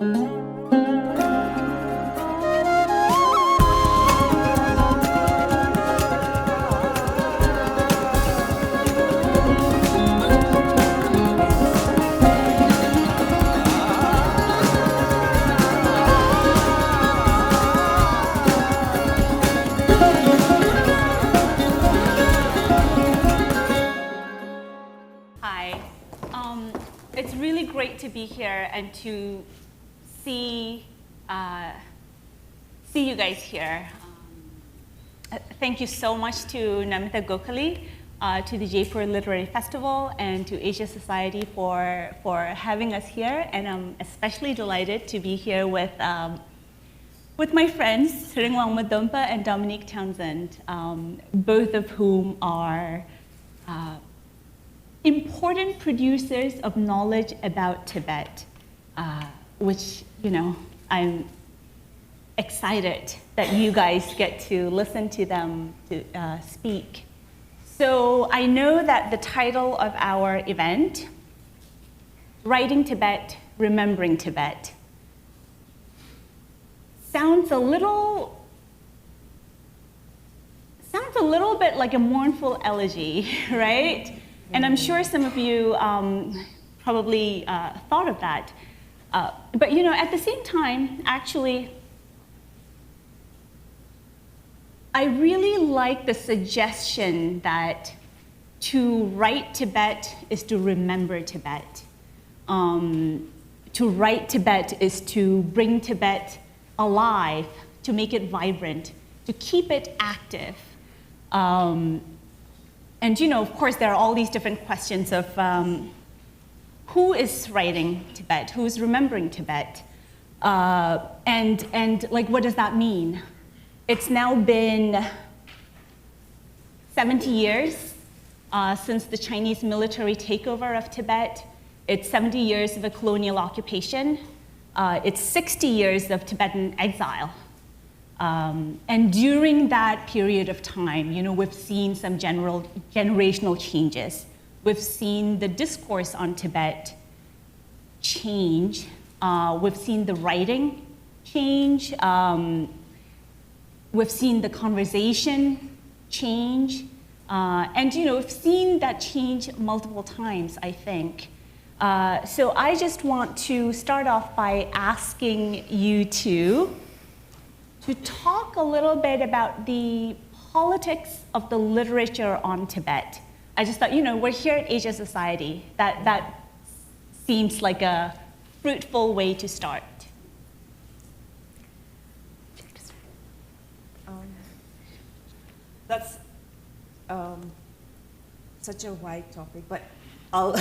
It's really great to be here and to see you guys here. Thank you so much to Namita Gokhale, to the Jaipur Literary Festival, and to Asia Society for having us here. And I'm especially delighted to be here with my friends, Tsering Wangmo Dhompa and Dominique Townsend, both of whom are important producers of knowledge about Tibet, which, I'm excited that you guys get to listen to them to speak. So I know that the title of our event, Writing Tibet, Remembering Tibet, sounds a little bit like a mournful elegy, right? And I'm sure some of you probably thought of that. But at the same time, actually, I really like the suggestion that to write Tibet is to remember Tibet. To write Tibet is to bring Tibet alive, to make it vibrant, to keep it active. And of course, there are all these different questions of who is writing Tibet, who is remembering Tibet, and like, what does that mean? It's now been 70 years since the Chinese military takeover of Tibet. It's 70 years of a colonial occupation. It's 60 years of Tibetan exile. And during that period of time, we've seen some generational changes. We've seen the discourse on Tibet change. We've seen the writing change. We've seen the conversation change. And we've seen that change multiple times, I think. So I just want to start off by asking you to talk a little bit about the politics of the literature on Tibet. I just thought, we're here at Asia Society. That seems like a fruitful way to start. That's such a wide topic, but I'll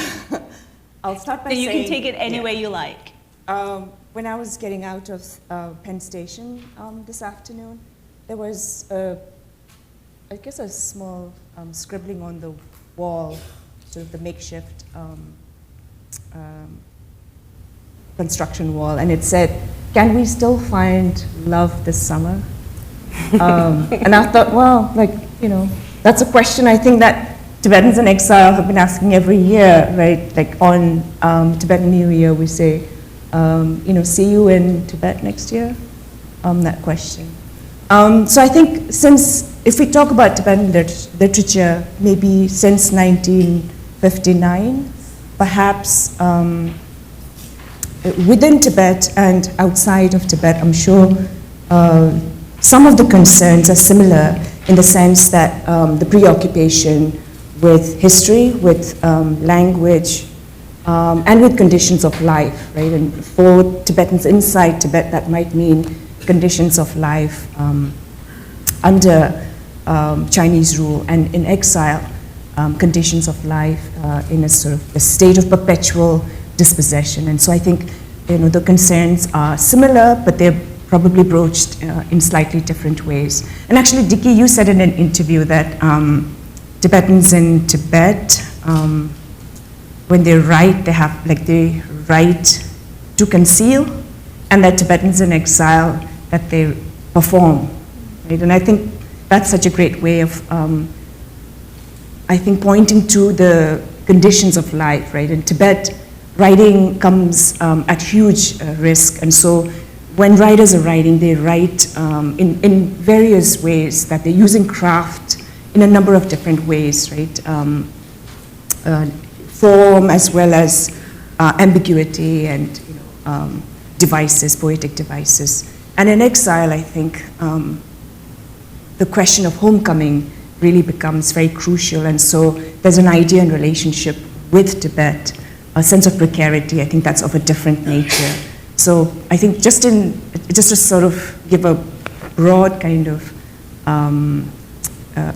start by saying... You can take it any way you like. When I was getting out of Penn Station this afternoon, there was, I guess, a small scribbling on the wall, sort of the makeshift construction wall, and it said, "Can we still find love this summer?" And I thought, well, that's a question I think that Tibetans in exile have been asking every year, right? Like on Tibetan New Year, we say, see you in Tibet next year? That question. So I think if we talk about Tibetan literature, maybe since 1959, perhaps within Tibet and outside of Tibet, I'm sure some of the concerns are similar in the sense that the preoccupation with history, with language, and with conditions of life, right? And for Tibetans inside Tibet, that might mean conditions of life under Chinese rule, and in exile, conditions of life in a sort of a state of perpetual dispossession. And so I think, the concerns are similar, but they're probably broached in slightly different ways. And actually, Dickie, you said in an interview that Tibetans in Tibet, when they write, they write to conceal, and that Tibetans in exile, that they perform, right? And I think that's such a great way of, I think, pointing to the conditions of life, right? In Tibet, writing comes at huge risk, and so when writers are writing, they write in various ways, that they're using craft in a number of different ways, right? Form as well as ambiguity and devices, poetic devices. And in exile, I think the question of homecoming really becomes very crucial, and so there's an idea and relationship with Tibet, a sense of precarity. I think that's of a different nature. So I think just to sort of give a broad kind of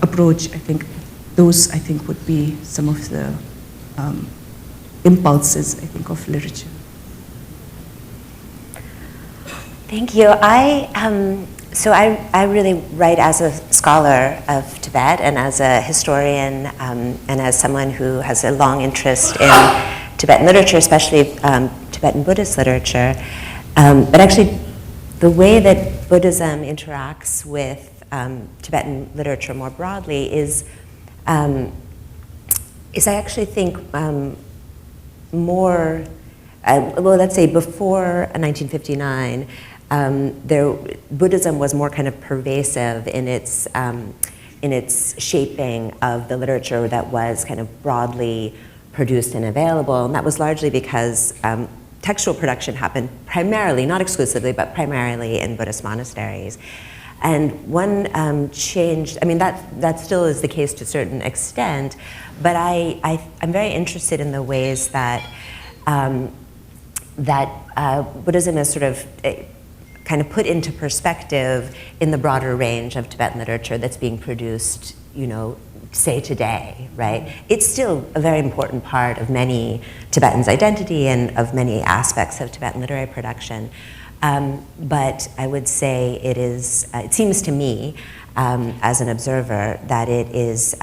approach, I think those would be some of the impulses, I think, of literature. Thank you. So I really write as a scholar of Tibet and as a historian and as someone who has a long interest in Tibetan literature, especially Tibetan Buddhist literature. But actually, the way that Buddhism interacts with Tibetan literature more broadly is I actually think more, well, let's say before 1959, Buddhism was more kind of pervasive in its shaping of the literature that was kind of broadly produced and available, and that was largely because textual production happened primarily, not exclusively, but primarily in Buddhist monasteries. And one change, I mean, that still is the case to a certain extent, but I'm very interested in the ways that Buddhism is sort of kind of put into perspective in the broader range of Tibetan literature that's being produced, say today, right? It's still a very important part of many Tibetans' identity and of many aspects of Tibetan literary production. But I would say it seems to me, as an observer, that it is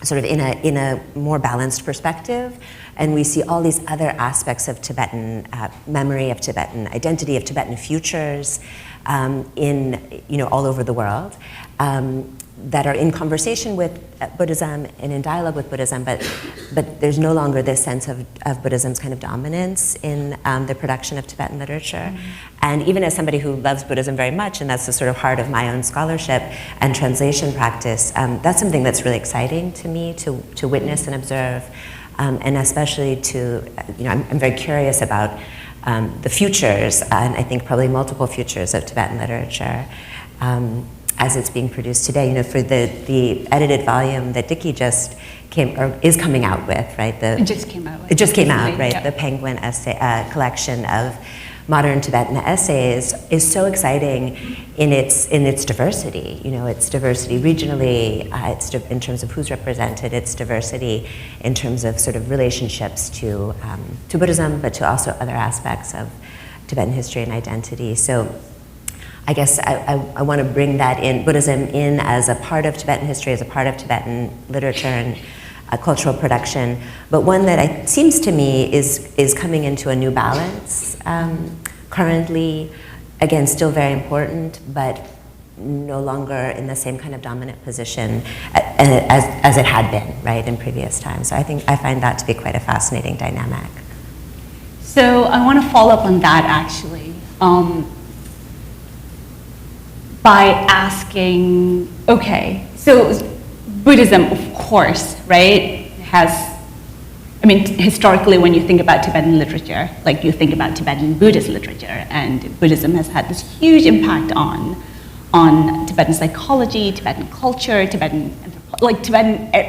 sort of in a more balanced perspective, and we see all these other aspects of Tibetan memory, of Tibetan identity, of Tibetan futures in all over the world that are in conversation with Buddhism and in dialogue with Buddhism, but there's no longer this sense of Buddhism's kind of dominance in the production of Tibetan literature. And even as somebody who loves Buddhism very much, and that's the sort of heart of my own scholarship and translation practice, that's something that's really exciting to me to witness and observe, and especially I'm very curious about the futures, and I think probably multiple futures of Tibetan literature. As it's being produced today, for the edited volume that Dickie just is coming out with, right? It just came out. It just came out, right? Yep. The Penguin essay collection of modern Tibetan essays is so exciting in its diversity. Its diversity regionally, it's in terms of who's represented. Its diversity in terms of sort of relationships to Buddhism, but to also other aspects of Tibetan history and identity. So I guess I want to bring that in, Buddhism in as a part of Tibetan history, as a part of Tibetan literature and cultural production, but one that seems to me is coming into a new balance currently. Again, still very important, but no longer in the same kind of dominant position as it had been, right, in previous times. So I find that to be quite a fascinating dynamic. So I want to follow up on that actually. By asking, okay, so Buddhism, of course, right, historically when you think about Tibetan literature, like you think about Tibetan Buddhist literature, and Buddhism has had this huge impact on Tibetan psychology, Tibetan culture, Tibetan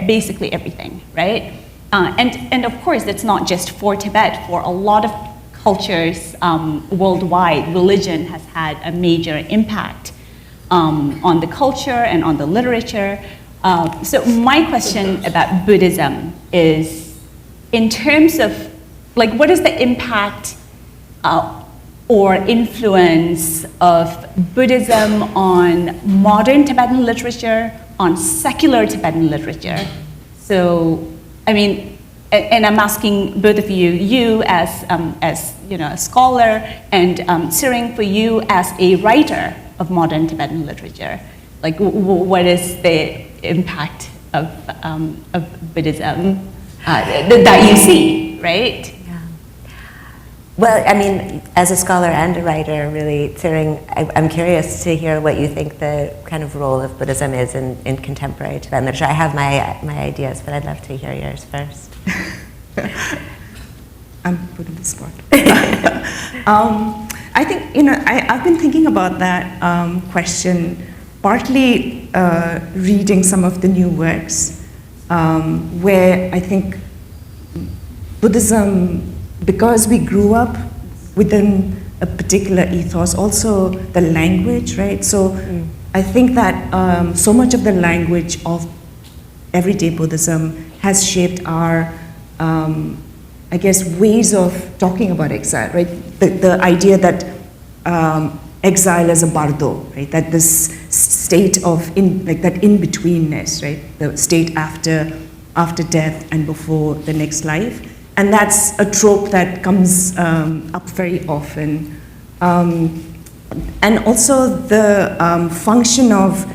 basically everything, right? And of course, it's not just for Tibet, for a lot of cultures worldwide, religion has had a major impact on the culture and on the literature. So my question about Buddhism is, in terms of, what is the impact or influence of Buddhism on modern Tibetan literature, on secular Tibetan literature? So, and I'm asking both of you as a scholar, and Tsering, for you as a writer of modern Tibetan literature, what is the impact of Buddhism that you see, right? Yeah. Well, I mean, as a scholar and a writer, really, Tsering, I'm curious to hear what you think the kind of role of Buddhism is in contemporary Tibetan literature. I have my ideas, but I'd love to hear yours first. I'm put on the spot. I think, I've been thinking about that question, partly reading some of the new works, where I think Buddhism, because we grew up within a particular ethos, also the language, right? So I think that so much of the language of everyday Buddhism has shaped our, I guess, ways of talking about exile, right? The idea that exile is a bardo, right? That this state of, that in-betweenness, right? The state after death and before the next life. And that's a trope that comes up very often. And also the function of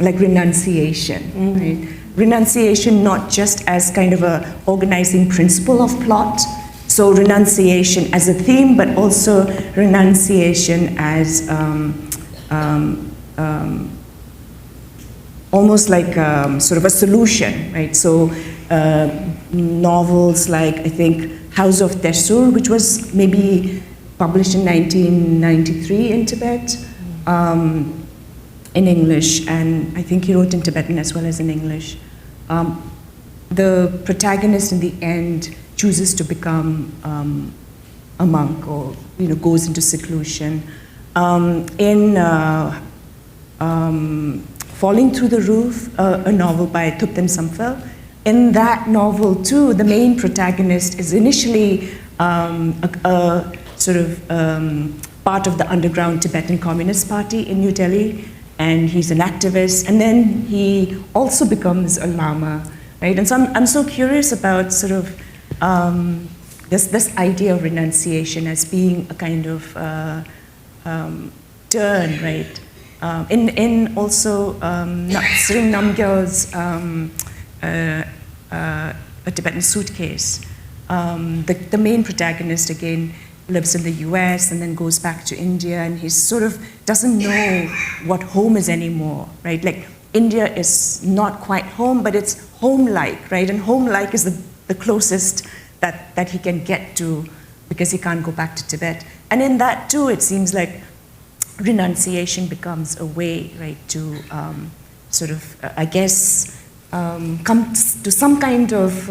renunciation, right? Renunciation not just as kind of a organizing principle of plot, so renunciation as a theme, but also renunciation as almost like sort of a solution, right? So novels like, I think, House of Tesur, which was maybe published in 1993 in Tibet, in English, and I think he wrote in Tibetan as well as in English. The protagonist in the end chooses to become a monk, or goes into seclusion. In Falling Through the Roof, a novel by Thupten Samphel, in that novel too, the main protagonist is initially a sort of part of the underground Tibetan Communist Party in New Delhi, and he's an activist, and then he also becomes a lama, right? And so I'm so curious about sort of this idea of renunciation as being a kind of turn, right? In also Tsering Namgyal's A Tibetan Suitcase, the main protagonist again lives in the US and then goes back to India, and he sort of doesn't know what home is anymore, right? Like India is not quite home, but it's home-like, right? And home-like is the closest that he can get to, because he can't go back to Tibet. And in that too, it seems like renunciation becomes a way, right, to sort of, I guess, come to some kind of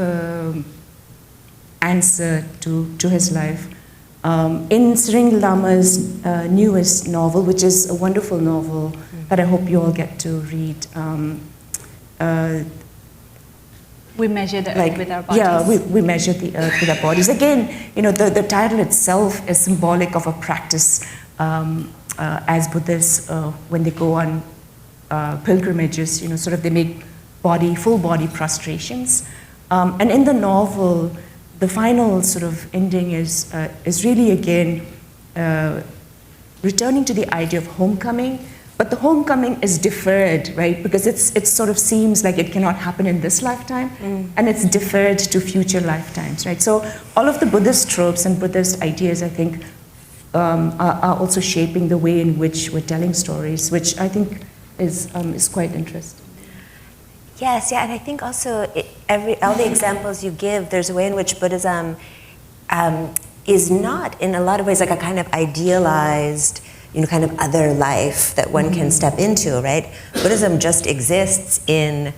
answer to his life. In Tsering Lama's newest novel, which is a wonderful novel that I hope you all get to read. We measure the earth with our bodies. Yeah, we measure the earth with our bodies. Again, the title itself is symbolic of a practice as Buddhists when they go on pilgrimages, sort of they make full body prostrations. And in the novel, the final sort of ending is really, again, returning to the idea of homecoming, but the homecoming is deferred, right? Because it sort of seems like it cannot happen in this lifetime, and it's deferred to future lifetimes, right? So all of the Buddhist tropes and Buddhist ideas, I think, are also shaping the way in which we're telling stories, which I think is quite interesting. Yes, yeah, and I think also all the examples you give, there's a way in which Buddhism is not, in a lot of ways, like a kind of idealized, kind of other life that one can step into, right? Buddhism just exists in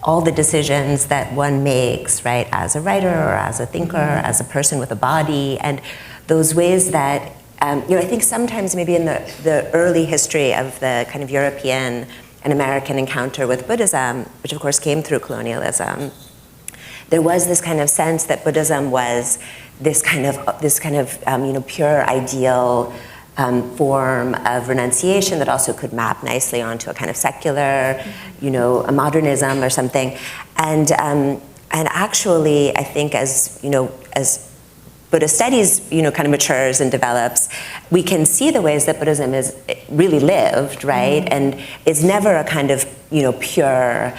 all the decisions that one makes, right, as a writer or as a thinker, as a person with a body, and those ways that, I think sometimes maybe in the early history of the kind of European and American encounter with Buddhism, which of course came through colonialism, there was this kind of sense that Buddhism was this kind of pure ideal form of renunciation that also could map nicely onto a kind of secular, a modernism or something, and actually I think as Buddhist studies, kind of matures and develops, we can see the ways that Buddhism is really lived, right? And it's never a kind of, pure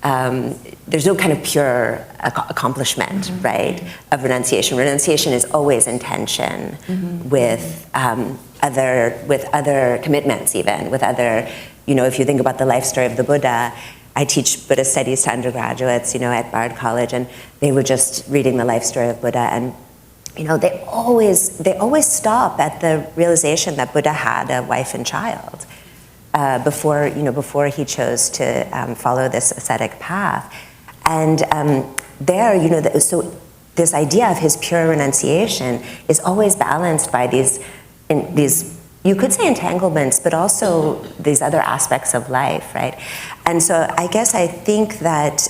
there's no kind of pure accomplishment, right, of renunciation. Renunciation is always in tension with other commitments, even with other, if you think about the life story of the Buddha. I teach Buddhist studies to undergraduates, at Bard College, and they were just reading the life story of Buddha, and they always stop at the realization that Buddha had a wife and child before he chose to follow this ascetic path, and so this idea of his pure renunciation is always balanced by these you could say entanglements, but also these other aspects of life, right? And so I guess I think that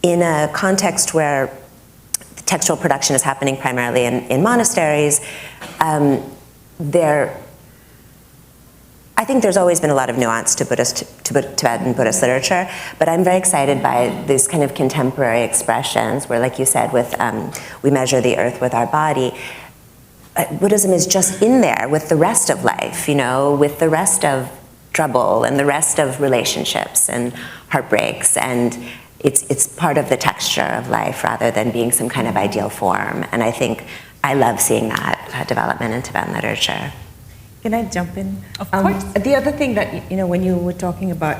in a context where textual production is happening primarily in monasteries, I think there's always been a lot of nuance to Tibetan Buddhist literature, but I'm very excited by these kind of contemporary expressions where, like you said, with we measure the earth with our body. Buddhism is just in there with the rest of life, with the rest of trouble and the rest of relationships and heartbreaks, and it's part of the texture of life rather than being some kind of ideal form. And I think I love seeing that development in Tibetan literature. Can I jump in? Of course. The other thing that, when you were talking about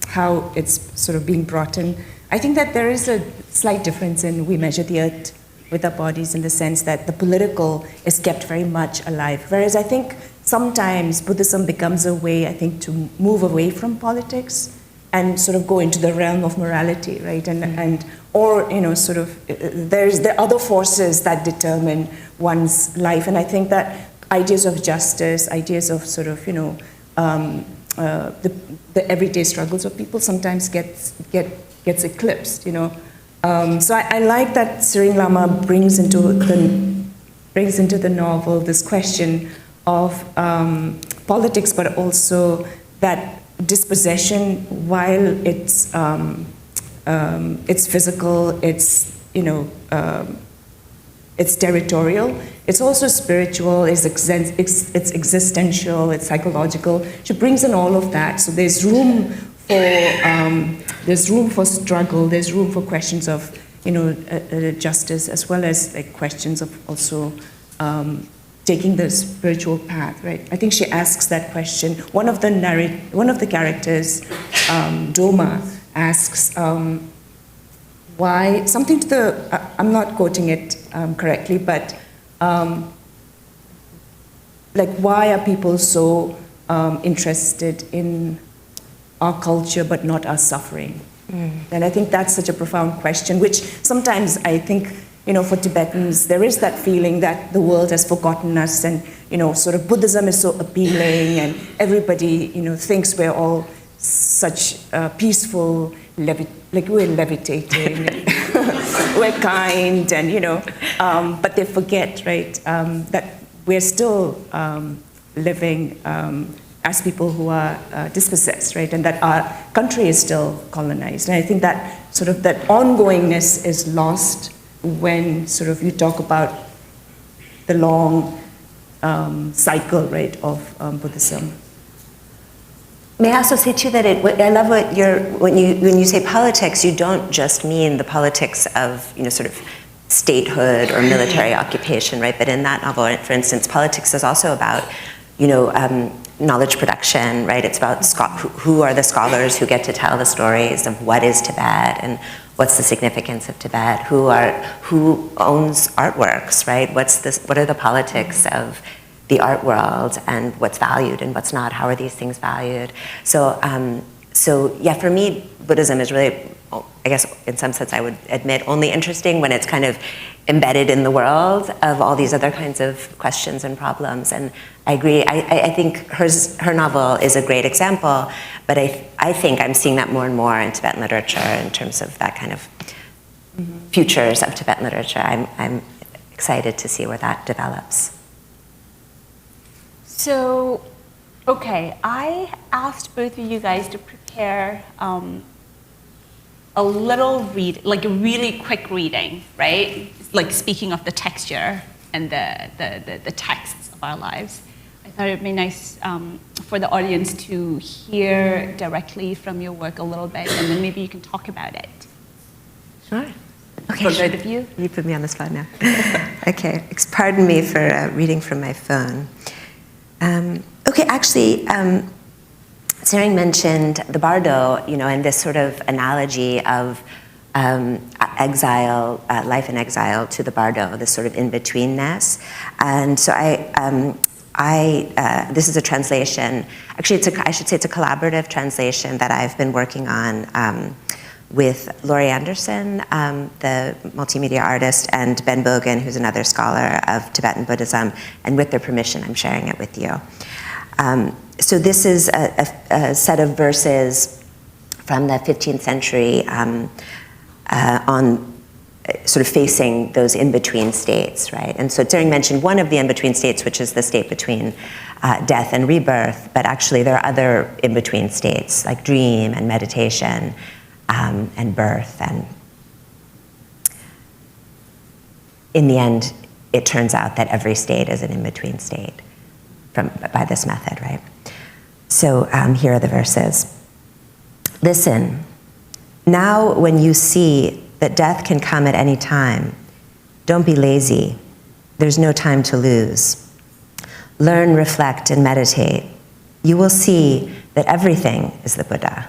how it's sort of being brought in, I think that there is a slight difference in we measure the earth with our bodies in the sense that the political is kept very much alive. Whereas I think sometimes Buddhism becomes a way, I think, to move away from politics and sort of go into the realm of morality, right? There are other forces that determine one's life. And I think that ideas of justice, ideas of sort of, the everyday struggles of people sometimes gets eclipsed, So I like that Tsering Lama brings into the novel this question of politics, but also that dispossession, while it's physical, it's territorial. It's also spiritual. It's existential. It's psychological. She brings in all of that. So there's room for struggle. There's room for questions of justice, as well as like questions of also taking the spiritual path. Right. I think she asks that question. One of the characters, Dhoma, asks why something to the. I'm not quoting it correctly, but why are people so interested in our culture but not our suffering? And I think that's such a profound question, which sometimes I think, for Tibetans, there is that feeling that the world has forgotten us, and, sort of Buddhism is so appealing, and everybody, thinks we're all such peaceful, we're levitating, we're kind, and, but they forget, right, that we're still living as people who are dispossessed, right, and that our country is still colonized. And I think that sort of that ongoingness is lost when sort of you talk about the long cycle, right, of Buddhism. May I also say too that I love when you say politics, you don't just mean the politics of sort of statehood or military occupation, right? But in that novel, for instance, politics is also about knowledge production, right? It's about who are the scholars who get to tell the stories of what is Tibet and what's the significance of Tibet, who owns artworks, right? What are the politics of the art world, and what's valued and what's not? How are these things valued? So yeah, for me, Buddhism is really, I guess in some sense I would admit, only interesting when it's kind of embedded in the world of all these other kinds of questions and problems. And I agree, I think her novel is a great example, but I think I'm seeing that more and more in Tibetan literature in terms of that kind of futures of Tibetan literature. I'm excited to see where that develops. So, okay, I asked both of you guys to prepare a little like a really quick reading, right? Like speaking of the texture and the texts of our lives. I thought it would be nice for the audience to hear directly from your work a little bit, and then maybe you can talk about it. Sure. Okay. For both of you. You put me on the spot now. Okay. Pardon me for reading from my phone. Okay, actually, Tsering mentioned the bardo, and this sort of analogy of exile, life in exile to the bardo, this sort of in-betweenness. And so this is a translation, actually I should say it's a collaborative translation that I've been working on with Laurie Anderson, the multimedia artist, and Ben Bogan, who's another scholar of Tibetan Buddhism, and with their permission, I'm sharing it with you. So this is a set of verses from the 15th century on sort of facing those in-between states, right? And so Tsering mentioned one of the in-between states, which is the state between death and rebirth, but actually there are other in-between states, like dream and meditation, and birth, and in the end, it turns out that every state is an in-between state by this method, right? So here are the verses. Listen, now when you see that death can come at any time, don't be lazy. There's no time to lose. Learn, reflect, and meditate. You will see that everything is the Buddha.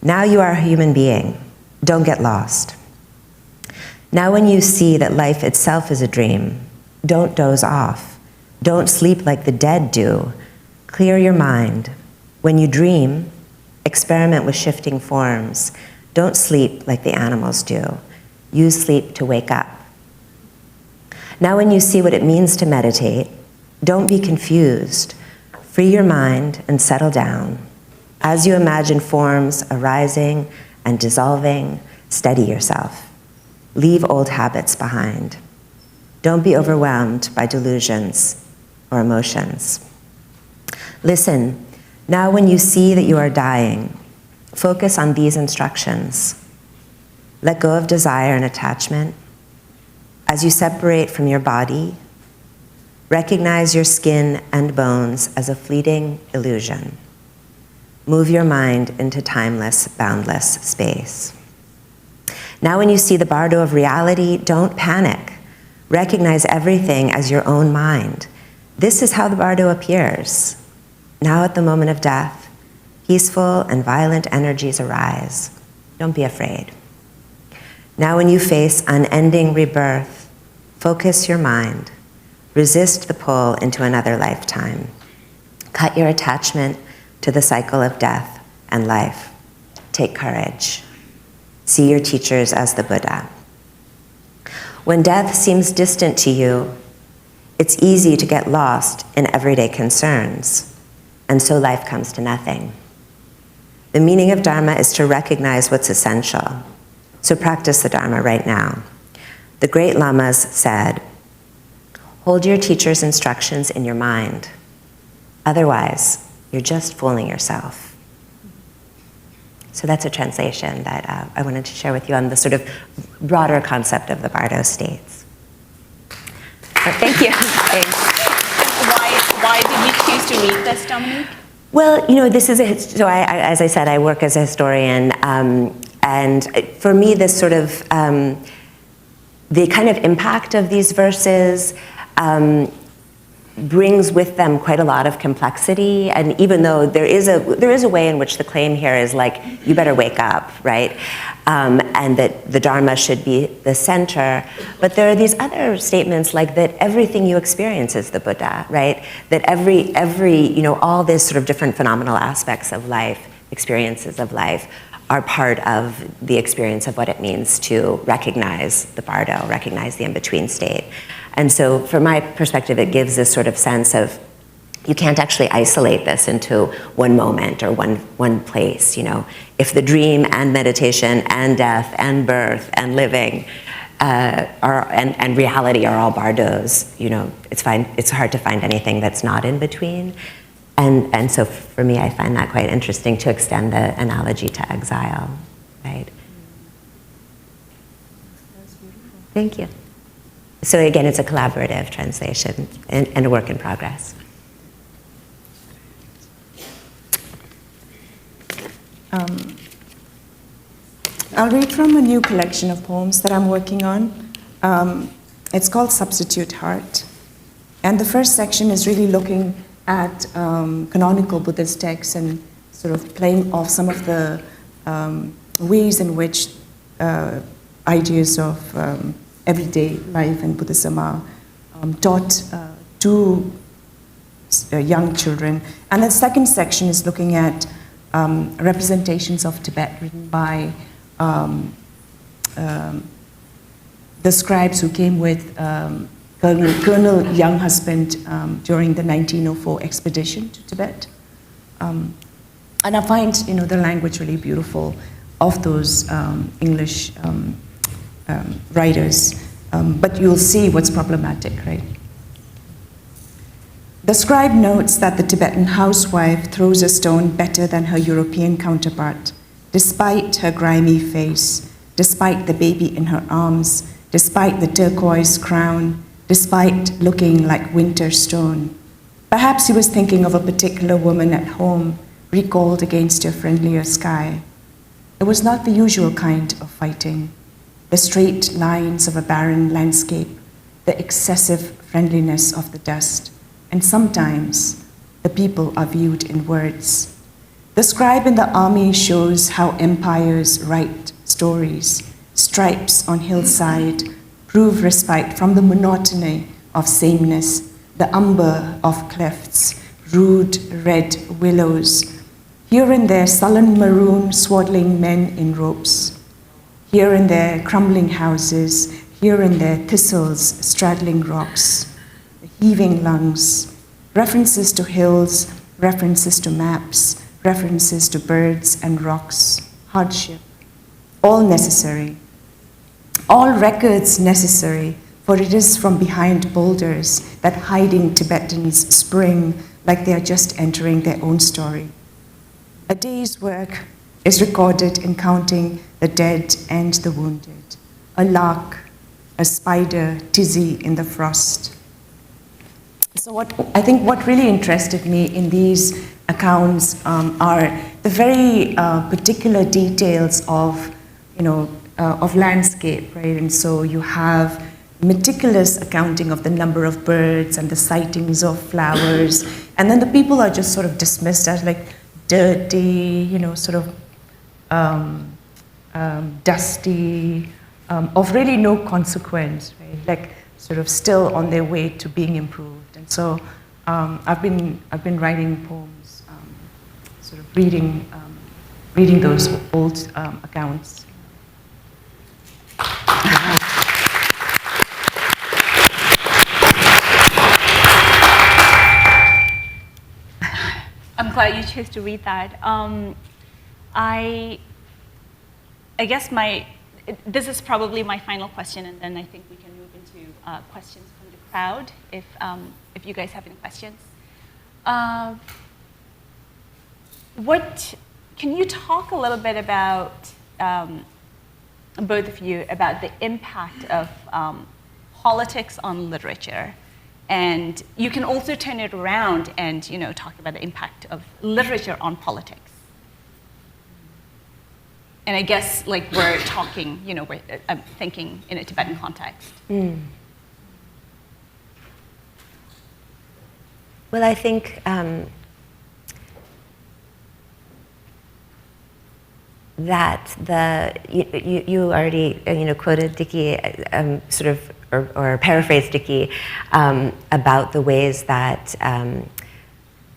Now you are a human being. Don't get lost. Now when you see that life itself is a dream, don't doze off. Don't sleep like the dead do. Clear your mind. When you dream, experiment with shifting forms. Don't sleep like the animals do. Use sleep to wake up. Now when you see what it means to meditate, don't be confused. Free your mind and settle down. As you imagine forms arising and dissolving, steady yourself. Leave old habits behind. Don't be overwhelmed by delusions or emotions. Listen, now when you see that you are dying, focus on these instructions. Let go of desire and attachment. As you separate from your body, recognize your skin and bones as a fleeting illusion. Move your mind into timeless, boundless space. Now when you see the bardo of reality, don't panic. Recognize everything as your own mind. This is how the bardo appears. Now at the moment of death, peaceful and violent energies arise. Don't be afraid. Now when you face unending rebirth, focus your mind. Resist the pull into another lifetime. Cut your attachment to the cycle of death and life. Take courage. See your teachers as the Buddha. When death seems distant to you, it's easy to get lost in everyday concerns, and so life comes to nothing. The meaning of Dharma is to recognize what's essential. So practice the Dharma right now. The great lamas said, hold your teacher's instructions in your mind. Otherwise, you're just fooling yourself. So that's a translation that I wanted to share with you on the sort of broader concept of the bardo states. Thank you. Why did you choose to read this, Dominique? Well, this is as I said, I work as a historian, and for me, this sort of the kind of impact of these verses brings with them quite a lot of complexity, and even though there is a way in which the claim here is like, you better wake up, right? And that the Dharma should be the center, but there are these other statements like that everything you experience is the Buddha, right? That every all these sort of different phenomenal aspects of life, experiences of life, are part of the experience of what it means to recognize the bardo, recognize the in-between state. And so from my perspective, it gives this sort of sense of, you can't actually isolate this into one moment or one place, If the dream and meditation and death and birth and living and reality are all bardos, it's hard to find anything that's not in between. And so for me, I find that quite interesting to extend the analogy to exile, right? That's beautiful. Thank you. So again, it's a collaborative translation and a work in progress. I'll read from a new collection of poems that I'm working on. It's called Substitute Heart. And the first section is really looking at canonical Buddhist texts and sort of playing off some of the ways in which ideas of everyday life and Buddhism are taught to young children. And the second section is looking at representations of Tibet written by the scribes who came with Colonel Younghusband during the 1904 expedition to Tibet. And I find, the language really beautiful of those English writers. But you'll see what's problematic, right? The scribe notes that the Tibetan housewife throws a stone better than her European counterpart, despite her grimy face, despite the baby in her arms, despite the turquoise crown, despite looking like winter stone. Perhaps he was thinking of a particular woman at home, recalled against a friendlier sky. It was not the usual kind of fighting, the straight lines of a barren landscape, the excessive friendliness of the dust, and sometimes the people are viewed in words. The scribe in the army shows how empires write stories. Stripes on hillside prove respite from the monotony of sameness, the umber of clefts, rude red willows. Here and there, sullen maroon swaddling men in ropes. Here and there, crumbling houses. Here and there, thistles straddling rocks. The heaving lungs. References to hills, references to maps, references to birds and rocks. Hardship. All necessary. All records necessary, for it is from behind boulders that hiding Tibetans spring like they are just entering their own story. A day's work is recorded in counting the dead and the wounded. A lark, a spider, dizzy in the frost. So I think what really interested me in these accounts are the very particular details of landscape, right? And so you have meticulous accounting of the number of birds and the sightings of flowers, and then the people are just sort of dismissed as like dirty, dusty, of really no consequence, right? Like sort of still on their way to being improved. And so I've been writing poems, sort of reading those old accounts. I'm glad you chose to read that. I guess this is probably my final question, and then I think we can move into questions from the crowd if you guys have any questions. Can you talk a little bit about, both of you, about the impact of politics on literature? And you can also turn it around and talk about the impact of literature on politics. And I guess we're talking, I'm thinking in a Tibetan context. Well, I think that you already quoted Dickie sort of or paraphrased Dickie about the ways that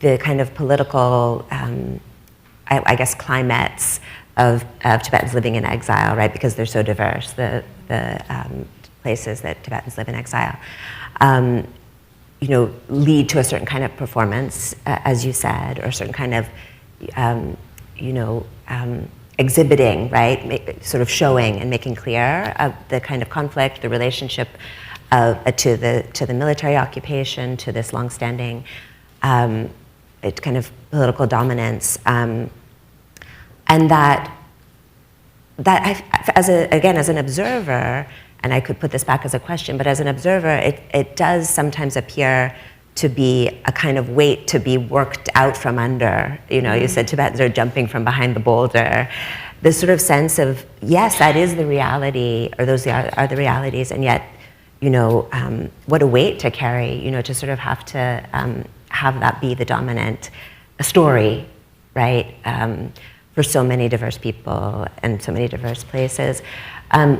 the kind of political I guess climates of Tibetans living in exile, right? Because they're so diverse, the places that Tibetans live in exile, lead to a certain kind of performance, as you said, or a certain kind of, exhibiting, right? Sort of showing and making clear of the kind of conflict, the relationship to the military occupation, to this longstanding kind of political dominance, and that as an observer, and I could put this back as a question, but as an observer, it does sometimes appear to be a kind of weight to be worked out from under. You know, you said Tibetans are jumping from behind the boulder. This sort of sense of, yes, that is the reality, or those are the realities, and yet, you know, what a weight to carry, you know, to sort of have to have that be the dominant story, right, for so many diverse people and so many diverse places.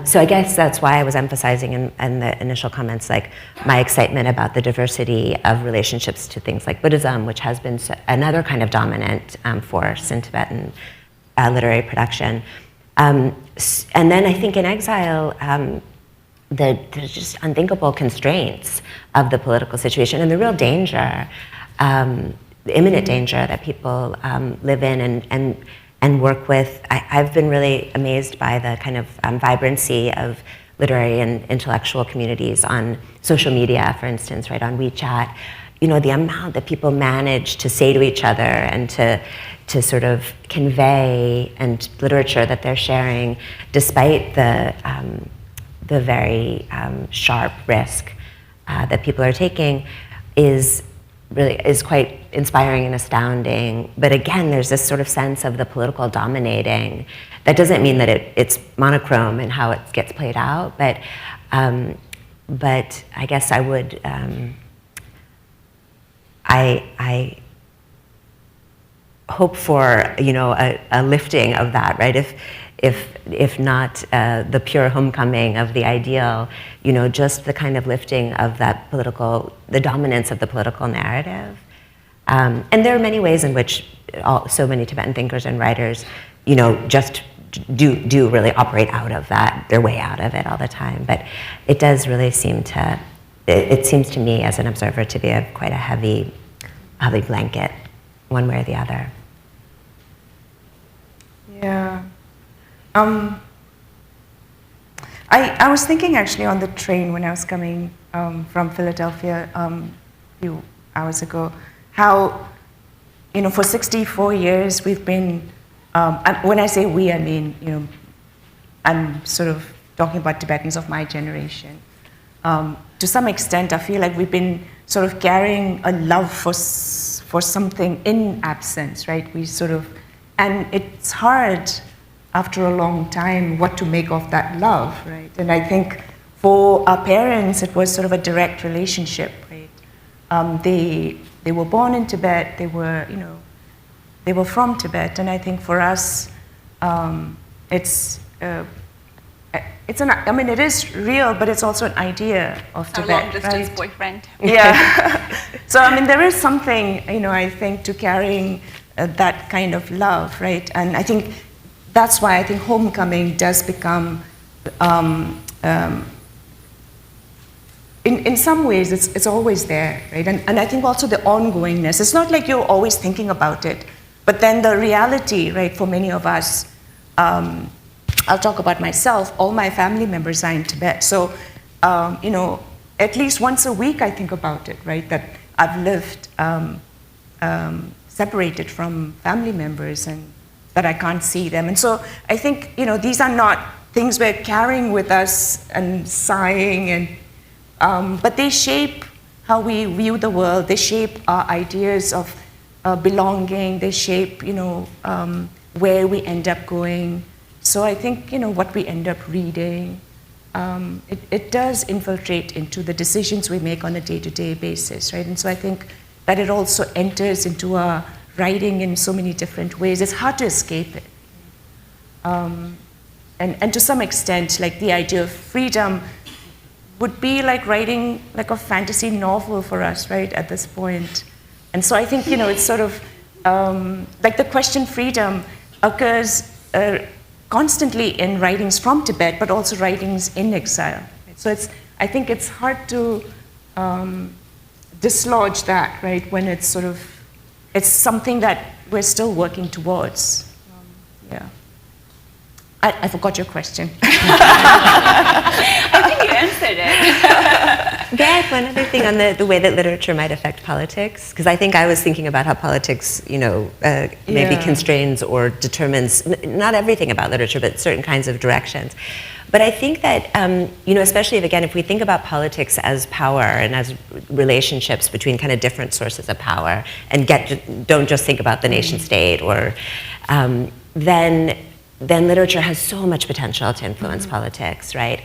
So I guess that's why I was emphasizing in the initial comments, like my excitement about the diversity of relationships to things like Buddhism, which has been another kind of dominant force in Tibetan literary production. And then I think in exile, there's just unthinkable constraints of the political situation and the real danger, the imminent danger that people live in and work with. I've been really amazed by the kind of vibrancy of literary and intellectual communities on social media, for instance, right, on WeChat. You know, the amount that people manage to say to each other and to sort of convey, and literature that they're sharing, despite the very sharp risk that people are taking, is quite inspiring and astounding. But again, there's this sort of sense of the political dominating. That doesn't mean that it's monochrome in how it gets played out, but I guess I would, I hope for, you know, a lifting of that, right? If not the pure homecoming of the ideal, you know, just the kind of lifting of that the dominance of the political narrative. And there are many ways in which so many Tibetan thinkers and writers, you know, just do really operate out of that, their way out of it all the time. But it does really seem to, it seems to me as an observer to be quite a heavy blanket, one way or the other. Yeah. I was thinking actually on the train when I was coming from Philadelphia a few hours ago, how, you know, for 64 years we've been, when I say we, I mean, you know, I'm sort of talking about Tibetans of my generation. To some extent, I feel like we've been sort of carrying a love for something in absence, right? We sort of, and it's hard after a long time what to make of that love, right? And I think for our parents, it was sort of a direct relationship, right? They were born in Tibet, they were, you know, they were from Tibet, and I think for us, it's I mean, it is real, but it's also an idea of Tibet, our long-distance right? boyfriend. Yeah. So, I mean, there is something, you know, I think, to carrying that kind of love, right? And I think that's why I think homecoming does become, in some ways, it's always there, right? And I think also the ongoingness. It's not like you're always thinking about it, but then the reality, right, for many of us, I'll talk about myself, all my family members are in Tibet. So, you know, at least once a week I think about it, right? That I've lived separated from family members and that I can't see them. And so I think, you know, these are not things we're carrying with us and sighing, and but they shape how we view the world. They shape our ideas of belonging. They shape, you know, where we end up going. So I think, you know, what we end up reading, it does infiltrate into the decisions we make on a day-to-day basis, right? And so I think that it also enters into our writing in so many different ways. It's hard to escape it. And to some extent, like the idea of freedom would be like writing like a fantasy novel for us, right, at this point. And so I think, you know, it's sort of, like the question freedom occurs constantly in writings from Tibet, but also writings in exile. So I think it's hard to dislodge that, right, when it's sort of, it's something that we're still working towards. Yeah. I forgot your question. I think you answered it. May I add one other thing on the way that literature might affect politics? Because I think I was thinking about how politics, maybe constrains or determines not everything about literature, but certain kinds of directions. But I think that, especially if we think about politics as power and as relationships between kind of different sources of power, and don't just think about the nation state, or then literature has so much potential to influence politics, right?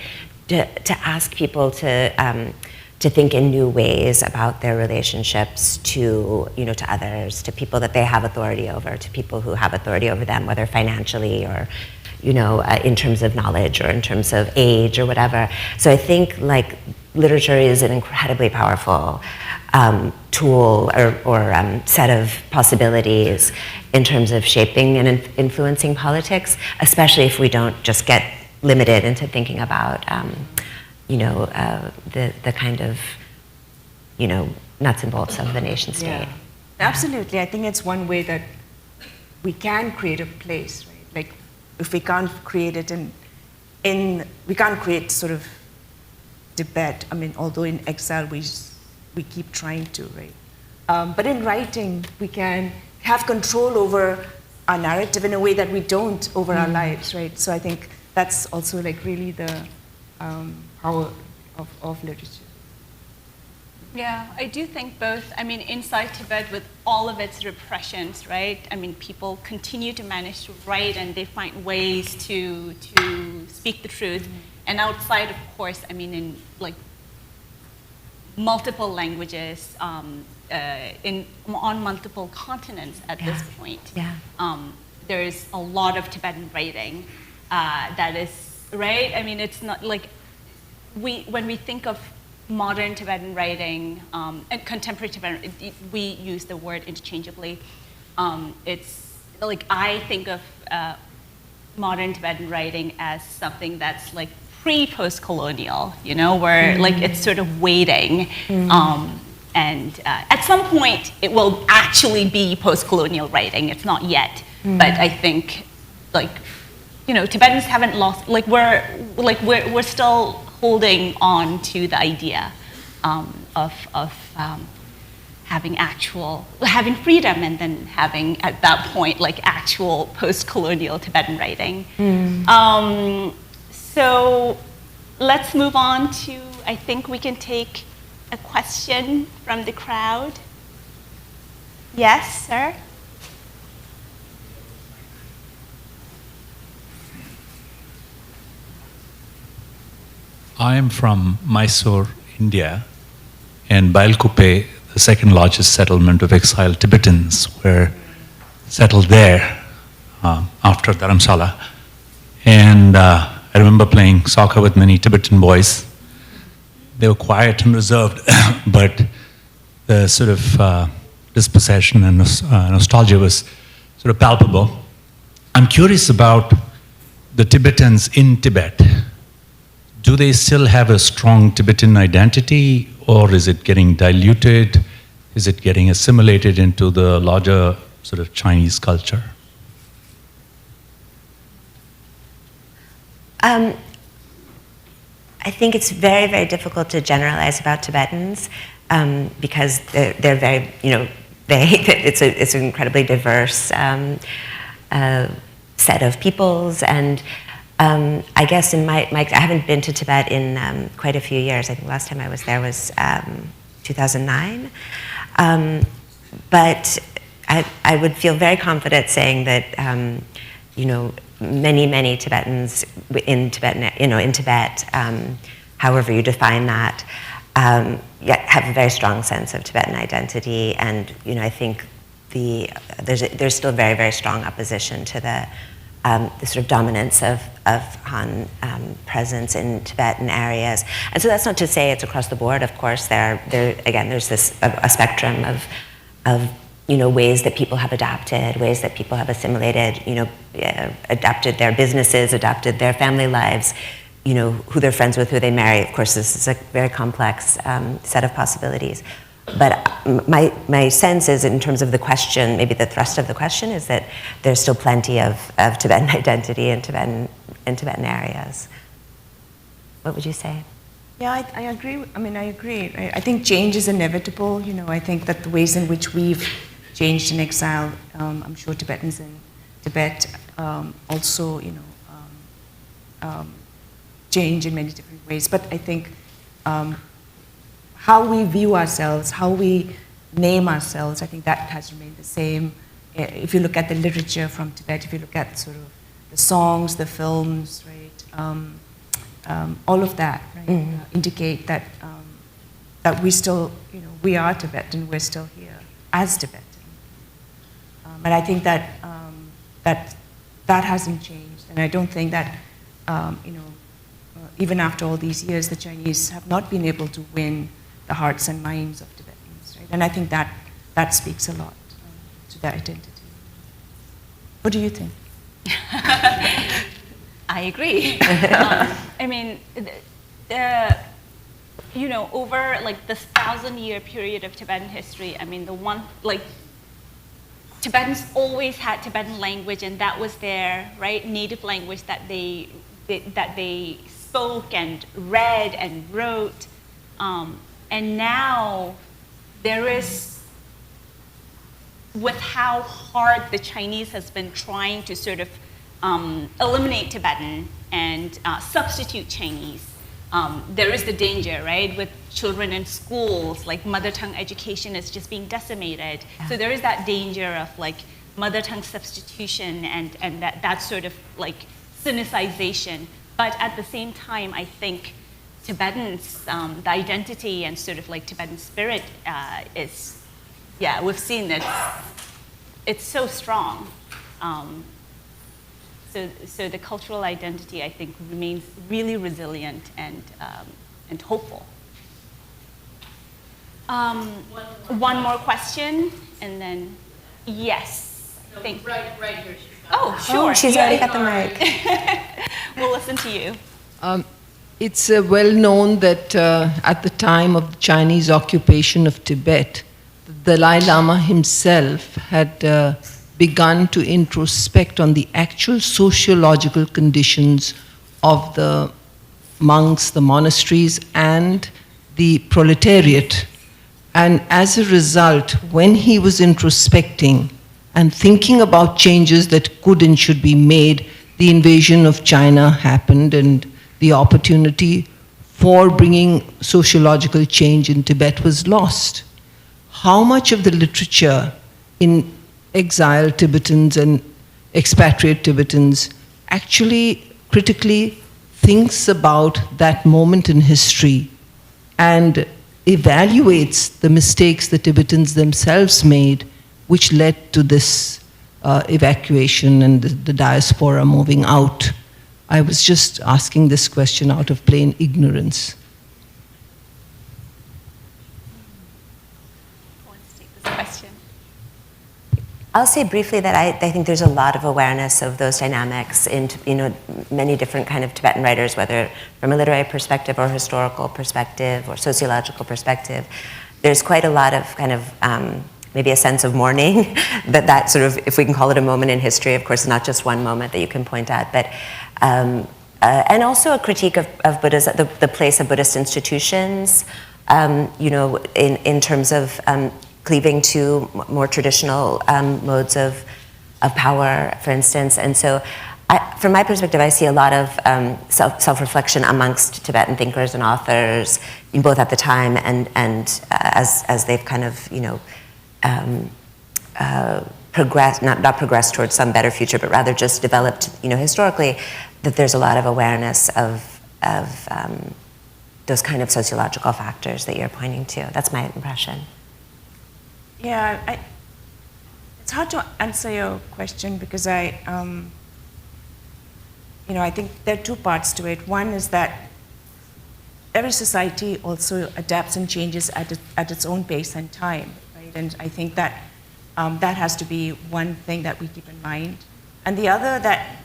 To ask people to think in new ways about their relationships to others, to people that they have authority over, to people who have authority over them, whether financially or in terms of knowledge or in terms of age or whatever. So I think literature is an incredibly powerful tool or set of possibilities in terms of shaping and influencing politics, especially if we don't just get limited into thinking about the kind of nuts and bolts of the nation state. Yeah. Absolutely, I think it's one way that we can create a place, right? If we can't create it we can't create sort of Tibet. I mean, although in exile we keep trying to, right? But in writing, we can have control over our narrative in a way that we don't over our lives, right? So I think that's also really the power of literature. Yeah, I do think both. I mean, inside Tibet, with all of its repressions, right? I mean, people continue to manage to write, and they find ways to speak the truth. And outside, of course, I mean, in multiple languages, on multiple continents at this point. Yeah. There's a lot of Tibetan writing that is, right? I mean, it's not when we think of modern Tibetan writing and contemporary Tibetan, we use the word interchangeably. It's I think of modern Tibetan writing as something that's pre-post-colonial, where it's sort of waiting. And at some point, it will actually be post-colonial writing. It's not yet, but I think, Tibetans haven't lost. We're still holding on to the idea of having freedom, and then having at that point actual post-colonial Tibetan writing. So let's move on to. I think we can take a question from the crowd. Yes, sir? I am from Mysore, India, and Bailkuppe, the second largest settlement of exiled Tibetans, were settled there after Dharamsala. And I remember playing soccer with many Tibetan boys. They were quiet and reserved, but the sort of dispossession and nostalgia was sort of palpable. I'm curious about the Tibetans in Tibet. Do they still have a strong Tibetan identity, or is it getting diluted? Is it getting assimilated into the larger sort of Chinese culture? I think it's very, very difficult to generalize about Tibetans because they're very, it's an incredibly diverse set of peoples, and I guess in my I haven't been to Tibet in quite a few years. I think last time I was there was 2009. But I would feel very confident saying that many Tibetans in Tibet, however you define that, have a very strong sense of Tibetan identity, and I think there's still very, very strong opposition to the sort of dominance of Han presence in Tibetan areas. And so that's not to say it's across the board. Of course, there's this a spectrum of ways that people have adapted, ways that people have assimilated, adapted their businesses, adapted their family lives, who they're friends with, who they marry. Of course, this is a very complex set of possibilities. But my sense is, in terms of the question, maybe the thrust of the question is that there's still plenty of Tibetan identity in Tibetan areas. What would you say? Yeah, I agree. I mean, I agree. I think change is inevitable. I think that the ways in which we've changed in exile, I'm sure Tibetans in Tibet also, change in many different ways. But I think how we view ourselves, how we name ourselves, I think that has remained the same. If you look at the literature from Tibet, if you look at sort of the songs, the films, right, all of that, right, indicate that that we still, we are Tibetan, we're still here as Tibetan. And I think that that hasn't changed, and I don't think that, even after all these years, the Chinese have not been able to win the hearts and minds of Tibetans, right? And I think that speaks a lot to their identity. What do you think? I agree. I mean, over like this 1,000-year period of Tibetan history, I mean, Tibetans always had Tibetan language, and that was their native language that they spoke and read and wrote. And now there is, with how hard the Chinese has been trying to sort of eliminate Tibetan and substitute Chinese, there is the danger, right? With children in schools, like mother tongue education is just being decimated. Yeah. So there is that danger of like mother tongue substitution and that sort of like Sinicization. But at the same time, I think Tibetans, the identity and sort of like Tibetan spirit is, we've seen that it's so strong. So the cultural identity, I think, remains really resilient and hopeful. One more question, and then yes. Right here. Oh, sure. Oh, she's already got the mic. We'll listen to you. It's well known that at the time of the Chinese occupation of Tibet, the Dalai Lama himself had begun to introspect on the actual sociological conditions of the monks, the monasteries, and the proletariat. And as a result, when he was introspecting and thinking about changes that could and should be made, the invasion of China happened, and the opportunity for bringing sociological change in Tibet was lost. How much of the literature in exiled Tibetans and expatriate Tibetans actually critically thinks about that moment in history and evaluates the mistakes the Tibetans themselves made, which led to this evacuation and the diaspora moving out? I was just asking this question out of plain ignorance. Who wants to take this question? I'll say briefly that I think there's a lot of awareness of those dynamics in many different kind of Tibetan writers, whether from a literary perspective or historical perspective or sociological perspective. There's quite a lot of kind of maybe a sense of mourning that sort of, if we can call it a moment in history, of course, not just one moment that you can point at, but and also a critique of Buddhism, the place of Buddhist institutions, in terms of cleaving to more traditional modes of power, for instance. And so, from my perspective, I see a lot of self-reflection amongst Tibetan thinkers and authors, both at the time and as they've kind of, progressed, not progressed towards some better future, but rather just developed, historically, that there's a lot of awareness of those kind of sociological factors that you're pointing to. That's my impression. Yeah, it's hard to answer your question because I think there are two parts to it. One is that every society also adapts and changes at its own pace and time, right? And I think that that has to be one thing that we keep in mind. And the other that,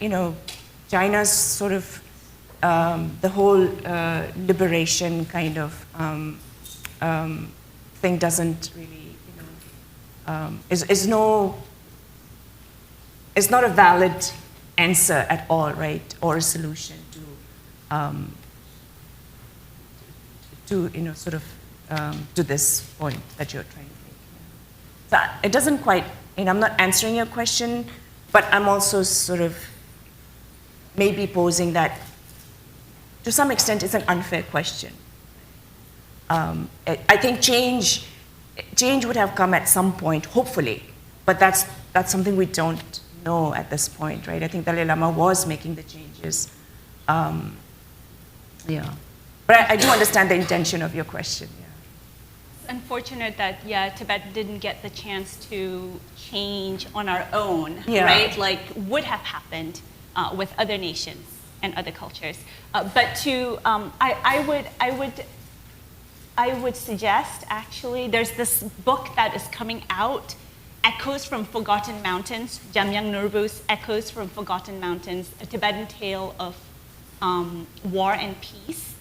China's sort of, the whole liberation kind of thing doesn't really, is not a valid answer at all, right? Or a solution to, sort of to this point that you're trying to make. So it doesn't quite, I'm not answering your question, but I'm also sort of maybe posing that to some extent it's an unfair question. I think change would have come at some point, hopefully, but that's something we don't know at this point, right? I think Dalai Lama was making the changes. Yeah. But I do understand the intention of your question. Yeah. It's unfortunate that, Tibet didn't get the chance to change on our own, right? Like would have happened with other nations and other cultures. But to, I would suggest, actually, there's this book that is coming out, Echoes from Forgotten Mountains, Jamyang Norbu's Echoes from Forgotten Mountains, a Tibetan tale of war and peace.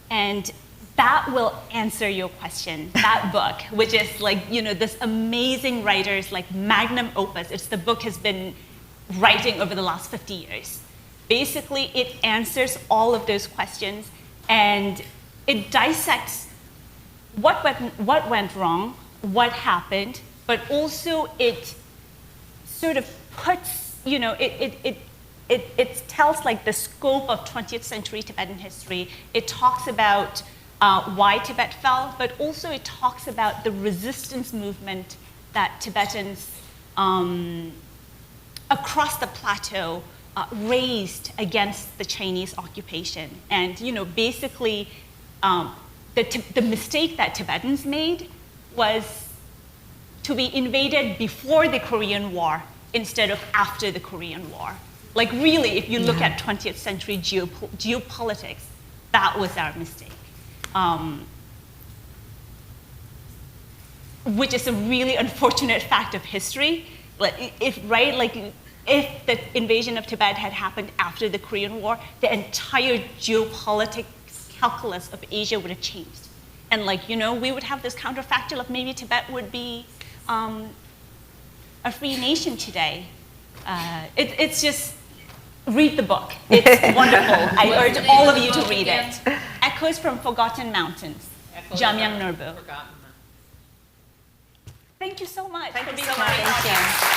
And that will answer your question, that book, which is like, this amazing writer's like magnum opus. It's the book has been writing over the last 50 years. Basically, it answers all of those questions and it dissects what went wrong, what happened, but also it sort of puts, it tells like the scope of 20th century Tibetan history. It talks about why Tibet fell, but also it talks about the resistance movement that Tibetans across the plateau raised against the Chinese occupation. And basically the mistake that Tibetans made was to be invaded before the Korean War instead of after the Korean War. Like really, if you look at 20th century geopolitics, that was our mistake. Which is a really unfortunate fact of history. If the invasion of Tibet had happened after the Korean War, the entire geopolitics calculus of Asia would have changed. And we would have this counterfactual of maybe Tibet would be a free nation today. It's just, read the book. It's wonderful. I urge all of you to read it. Echoes from Forgotten Mountains, Jamyang Norbu. Thank you so much for being my audience.